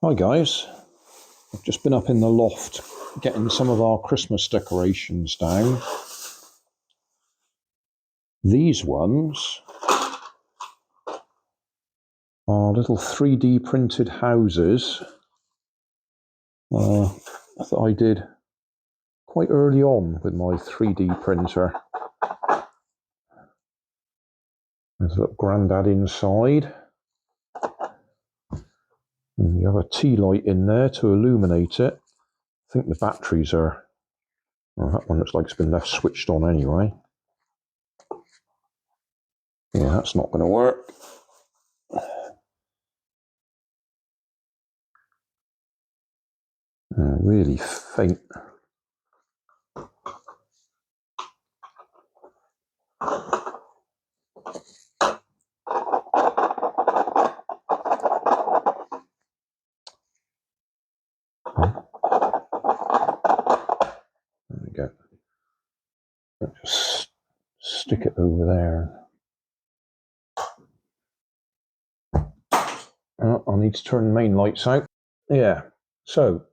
Hi guys, I've just been up in the loft getting some of our Christmas decorations down. These ones are little 3D printed houses that I did quite early on with my 3D printer. There's a little Grandad inside. And you have a tea light in there to illuminate it. I think the batteries are... Well, that one looks like it's been left switched on anyway. Yeah, that's not going to work. Really faint. There we go. Just stick it over there. I need to turn the main lights out. Yeah, so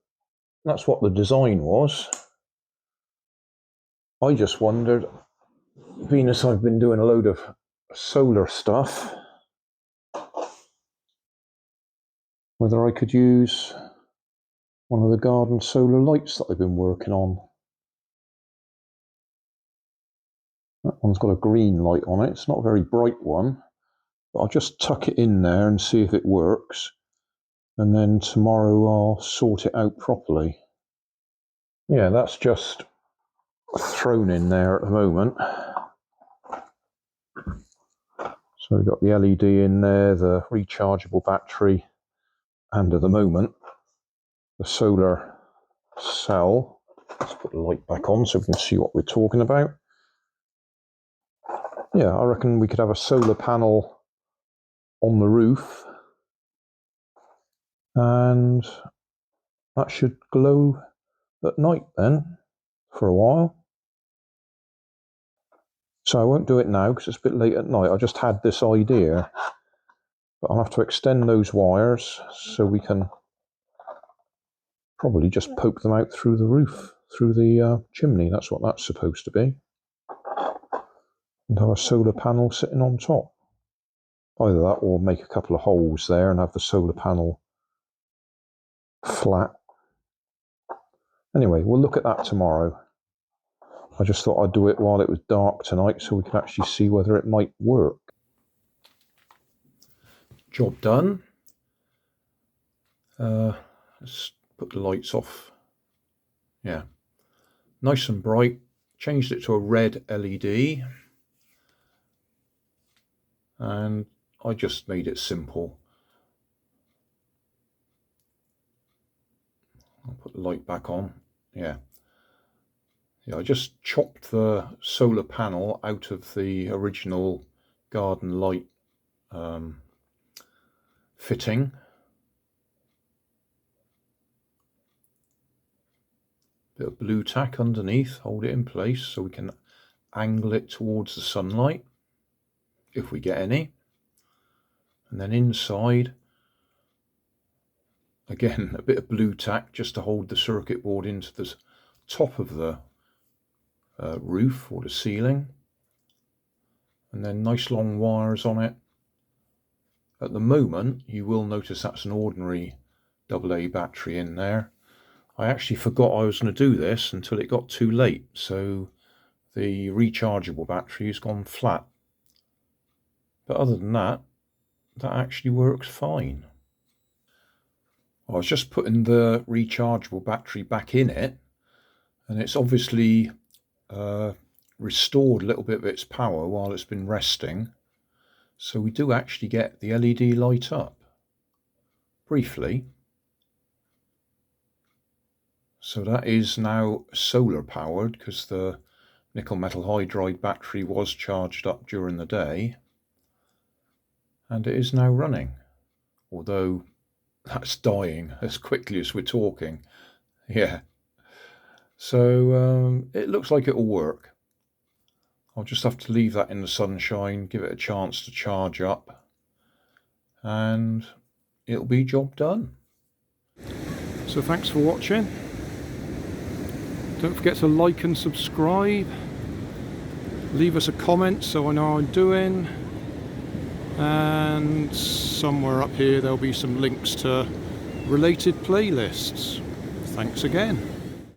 that's what the design was. I just wondered, being as I've been doing a load of solar stuff, whether I could use one of the garden solar lights that I've been working on. That one's got a green light on it. It's not a very bright one, but I'll just tuck it in there and see if it works. And then tomorrow I'll sort it out properly. Yeah, that's just thrown in there at the moment. So we've got the LED in there, the rechargeable battery, and at the moment, the solar cell. Let's put the light back on so we can see what we're talking about. Yeah, I reckon we could have a solar panel on the roof, and that should glow at night then, for a while. So I won't do it now because it's a bit late at night. I just had this idea, but I'll have to extend those wires so we can probably just poke them out through the roof, through the chimney. That's what that's supposed to be. And have a solar panel sitting on top. Either that or make a couple of holes there and have the solar panel flat. Anyway, we'll look at that tomorrow. I just thought I'd do it while it was dark tonight so we could actually see whether it might work. Job done. Let's put the lights off. Yeah, nice and bright. Changed it to a red LED. And I just made it simple. I'll put the light back on. Yeah, I just chopped the solar panel out of the original garden light fitting. Bit of blue tack underneath, hold it in place so we can angle it towards the sunlight, if we get any. And then inside, again, a bit of blue tack just to hold the circuit board into the top of the roof or the ceiling. And then nice long wires on it. At the moment, you will notice that's an ordinary AA battery in there. I actually forgot I was going to do this until it got too late, so the rechargeable battery has gone flat. But other than that, that actually works fine. I was just putting the rechargeable battery back in it, and it's obviously restored a little bit of its power while it's been resting. So we do actually get the LED light up, briefly. So that is now solar powered because the nickel metal hydride battery was charged up during the day. And it is now running, although that's dying as quickly as we're talking. Yeah. So it looks like it'll work. I'll just have to leave that in the sunshine, give it a chance to charge up, and it'll be job done. So thanks for watching. Don't forget to like and subscribe. Leave us a comment so I know how I'm doing. And somewhere up here there'll be some links to related playlists. Thanks again.